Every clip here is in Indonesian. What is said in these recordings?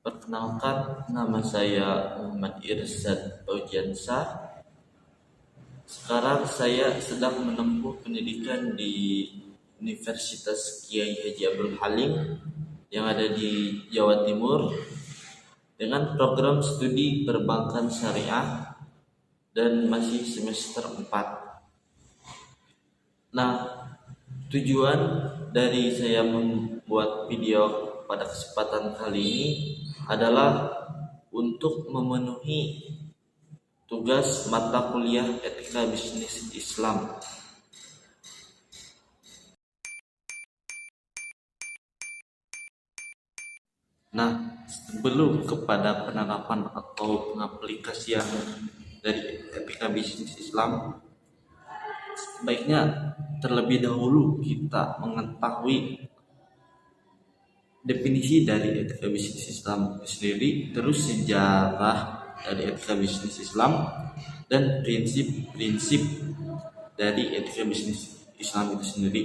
Perkenalkan, nama saya Muhammad Irsad Aujiansyah. Sekarang saya sedang menempuh pendidikan di Universitas Kiai Haji Abdul Halim yang ada di Jawa Timur dengan program studi perbankan syariah dan masih semester 4. Nah, tujuan dari saya membuat video pada kesempatan kali ini adalah untuk memenuhi tugas mata kuliah Etika Bisnis Islam. Nah, sebelum kepada penerapan atau pengaplikasian dari Etika Bisnis Islam, sebaiknya terlebih dahulu kita mengetahui definisi dari etika bisnis Islam sendiri, terus sejarah dari etika bisnis Islam, dan prinsip-prinsip dari etika bisnis Islam itu sendiri.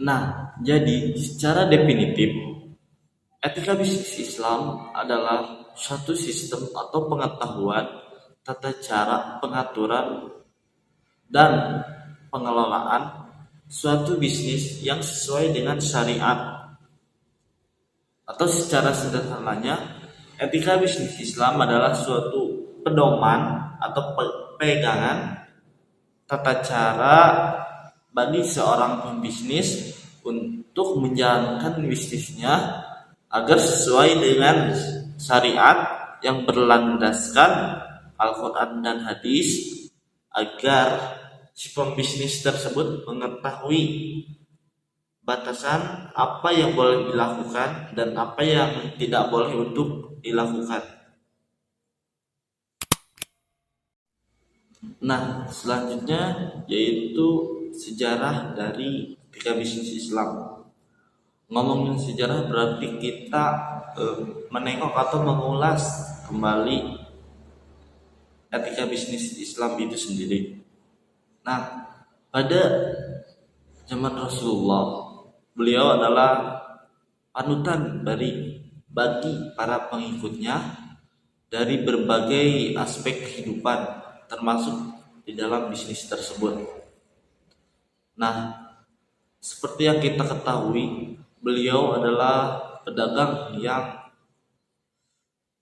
Nah, jadi secara definitif, etika bisnis Islam adalah suatu sistem atau pengetahuan tata cara pengaturan dan pengelolaan suatu bisnis yang sesuai dengan syariat. Atau secara sederhananya, etika bisnis Islam adalah suatu pedoman atau pegangan tata cara bagi seorang pembisnis untuk menjalankan bisnisnya agar sesuai dengan syariat yang berlandaskan Al-Quran dan hadis, agar si pembisnis tersebut mengetahui batasan apa yang boleh dilakukan dan apa yang tidak boleh untuk dilakukan. Nah, selanjutnya yaitu sejarah dari etika bisnis Islam. Ngomongin sejarah berarti kita menengok atau mengulas kembali etika bisnis Islam itu sendiri. Nah, pada zaman Rasulullah, beliau adalah panutan bagi para pengikutnya dari berbagai aspek kehidupan, termasuk di dalam bisnis tersebut. Nah, seperti yang kita ketahui, beliau adalah pedagang yang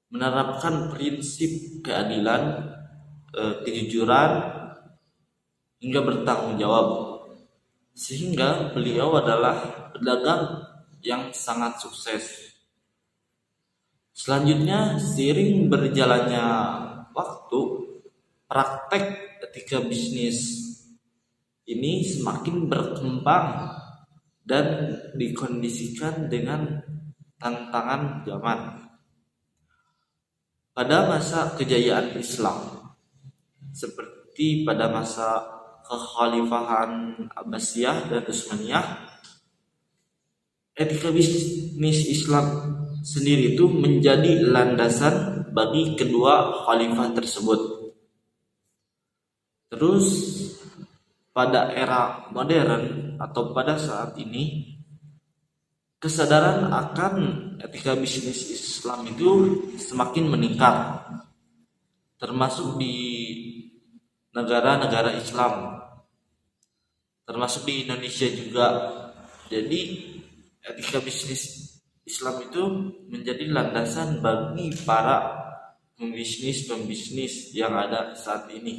menerapkan prinsip keadilan, kejujuran, hingga bertanggung jawab, sehingga beliau adalah pedagang yang sangat sukses. Selanjutnya, seiring berjalannya waktu, praktek etika bisnis ini semakin berkembang dan dikondisikan dengan tantangan zaman. Pada masa kejayaan Islam, seperti pada masa kekhalifahan Abbasiyah dan Utsmaniyah, etika bisnis Islam sendiri itu menjadi landasan bagi kedua khalifah tersebut. Terus pada era modern atau pada saat ini, kesadaran akan etika bisnis Islam itu semakin meningkat, termasuk di negara-negara Islam, termasuk di Indonesia juga. Jadi etika bisnis Islam itu menjadi landasan bagi para pembisnis yang ada saat ini.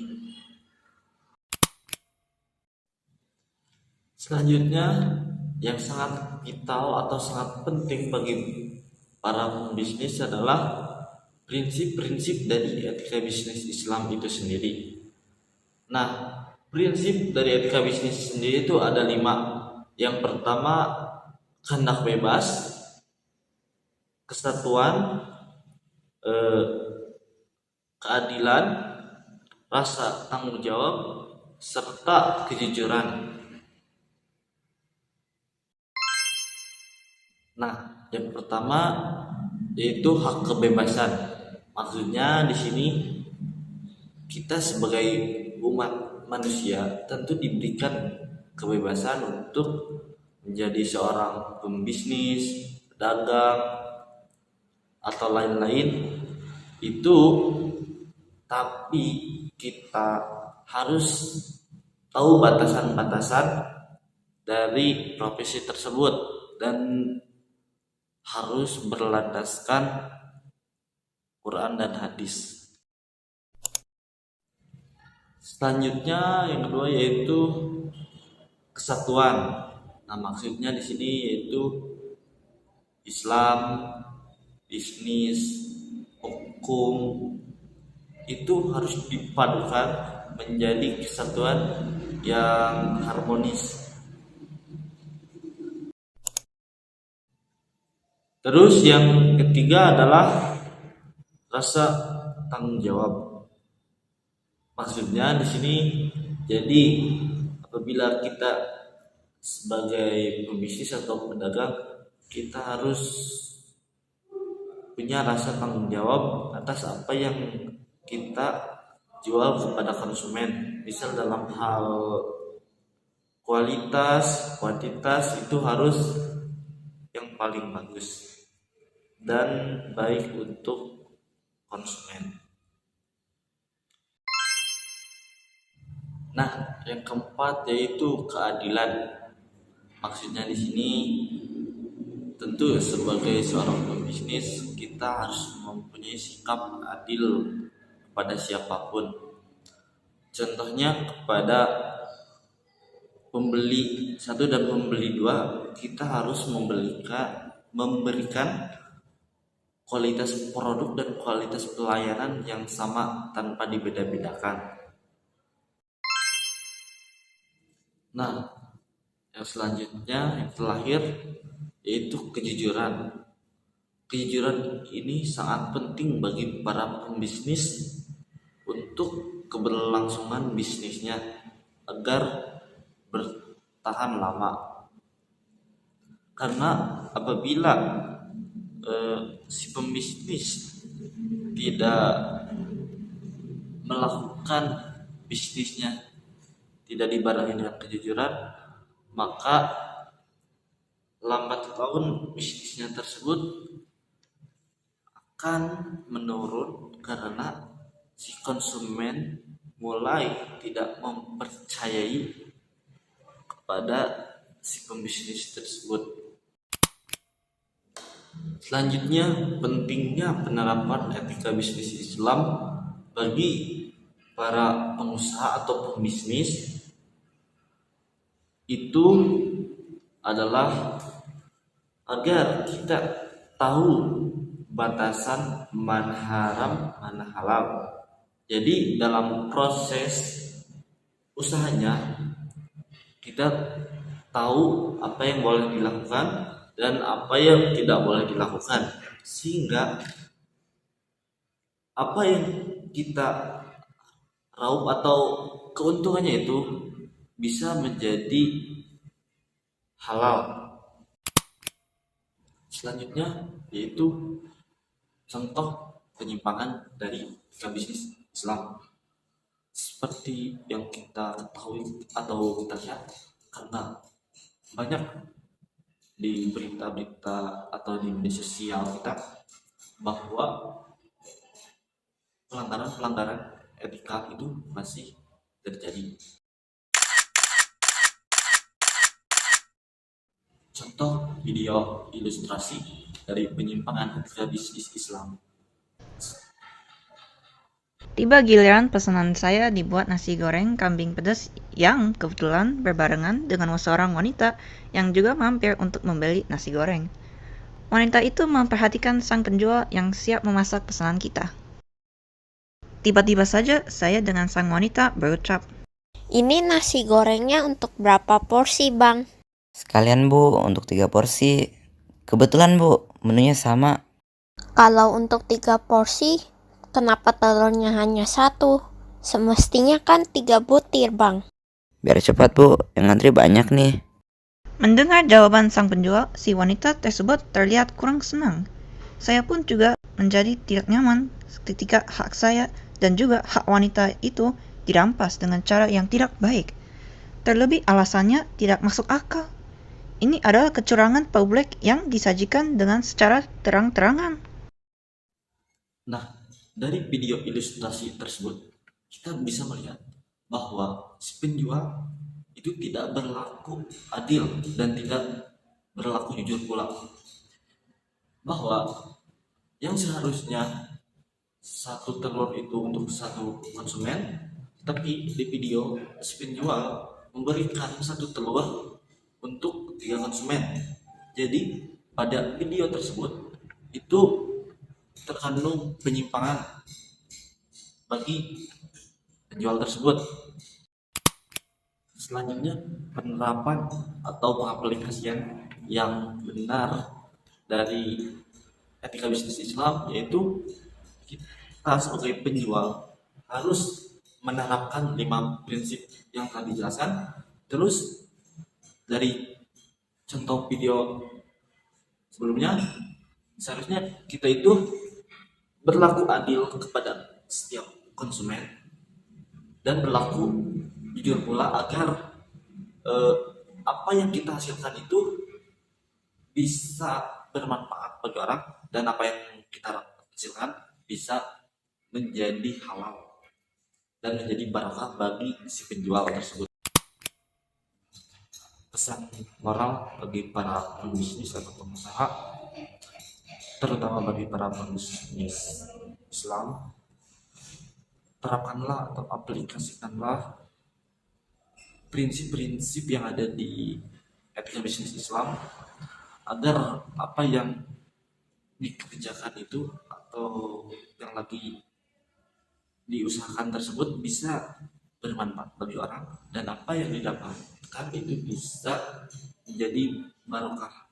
Selanjutnya, yang sangat vital atau sangat penting bagi para pembisnis adalah prinsip-prinsip dari etika bisnis Islam itu sendiri. Nah, prinsip dari etika bisnis sendiri itu ada 5. Yang pertama, kehendak bebas, kesatuan, keadilan, rasa tanggung jawab, serta kejujuran. Nah, yang pertama yaitu hak kebebasan. Maksudnya di sini kita sebagai umat manusia tentu diberikan kebebasan untuk menjadi seorang pembisnis dagang atau lain-lain itu, tapi kita harus tahu batasan-batasan dari profesi tersebut dan harus berlandaskan Quran dan hadis. Selanjutnya yang kedua yaitu kesatuan. Nah, maksudnya di sini yaitu Islam, bisnis, hukum itu harus dipadukan menjadi kesatuan yang harmonis. Terus yang ketiga adalah rasa tanggung jawab. Maksudnya di sini jadi apabila kita sebagai pebisnis atau pedagang, kita harus punya rasa tanggung jawab atas apa yang kita jual kepada konsumen. Misal dalam hal kualitas, kuantitas itu harus yang paling bagus dan baik untuk konsumen. Nah, yang keempat yaitu keadilan. Maksudnya di sini tentu sebagai seorang pebisnis kita harus mempunyai sikap adil kepada siapapun. Contohnya kepada pembeli 1 dan pembeli 2, kita harus memberikan kualitas produk dan kualitas pelayanan yang sama tanpa dibeda-bedakan. Nah, yang selanjutnya, yang terakhir yaitu kejujuran. Kejujuran ini sangat penting bagi para pembisnis untuk keberlangsungan bisnisnya agar bertahan lama. Karena apabila si pembisnis tidak melakukan bisnisnya tidak dibarengi dengan kejujuran, maka lambat laun bisnisnya tersebut akan menurun karena si konsumen mulai tidak mempercayai kepada si pembisnis tersebut. Selanjutnya, pentingnya penerapan etika bisnis Islam bagi para pengusaha atau pembisnis itu adalah agar kita tahu batasan mana haram, mana halal. Jadi dalam proses usahanya kita tahu apa yang boleh dilakukan dan apa yang tidak boleh dilakukan, sehingga apa yang kita raup atau keuntungannya itu bisa menjadi halal. Selanjutnya yaitu contoh penyimpangan dari bisnis Islam seperti yang kita ketahui atau kita lihat, karena banyak di berita-berita atau di media sosial kita bahwa pelanggaran etika itu masih terjadi. Contoh video ilustrasi dari penyimpangan etika bisnis Islam. Tiba giliran pesanan saya dibuat nasi goreng kambing pedas yang kebetulan berbarengan dengan seorang wanita yang juga mampir untuk membeli nasi goreng. Wanita itu memperhatikan sang penjual yang siap memasak pesanan kita. Tiba-tiba saja saya dengan sang wanita berucap, "Ini nasi gorengnya untuk berapa porsi, Bang?" Sekalian Bu, untuk 3 porsi. Kebetulan Bu, menunya sama. Kalau untuk 3 porsi, kenapa telurnya hanya 1? Semestinya kan 3 butir, Bang. Biar cepat Bu, yang ngantri banyak nih. Mendengar jawaban sang penjual, si wanita tersebut terlihat kurang senang. Saya pun juga menjadi tidak nyaman ketika hak saya dan juga hak wanita itu dirampas dengan cara yang tidak baik. Terlebih alasannya tidak masuk akal. ini adalah kecurangan publik yang disajikan dengan secara terang-terangan. Nah, dari video ilustrasi tersebut, kita bisa melihat bahwa si penjual itu tidak berlaku adil dan tidak berlaku jujur pula. Bahwa yang seharusnya satu telur itu untuk satu konsumen, tapi di video si penjual memberikan satu telur untuk 3 konsumen. Jadi pada video tersebut itu terkandung penyimpangan bagi penjual tersebut. Selanjutnya, penerapan atau pengaplikasian yang benar dari etika bisnis Islam, yaitu kita sebagai penjual harus menerapkan 5 prinsip yang telah dijelaskan. Terus dari contoh video sebelumnya, seharusnya kita itu berlaku adil kepada setiap konsumen dan berlaku jujur pula agar apa yang kita hasilkan itu bisa bermanfaat bagi orang dan apa yang kita hasilkan bisa menjadi halal dan menjadi barakah bagi si penjual tersebut. Pesan moral bagi para pebisnis atau pengusaha, terutama bagi para pebisnis Islam, terapkanlah atau aplikasikanlah prinsip-prinsip yang ada di etika bisnis Islam agar apa yang dikerjakan itu atau yang lagi diusahakan tersebut bisa bermanfaat bagi orang dan apa yang didapatkan itu bisa menjadi barokah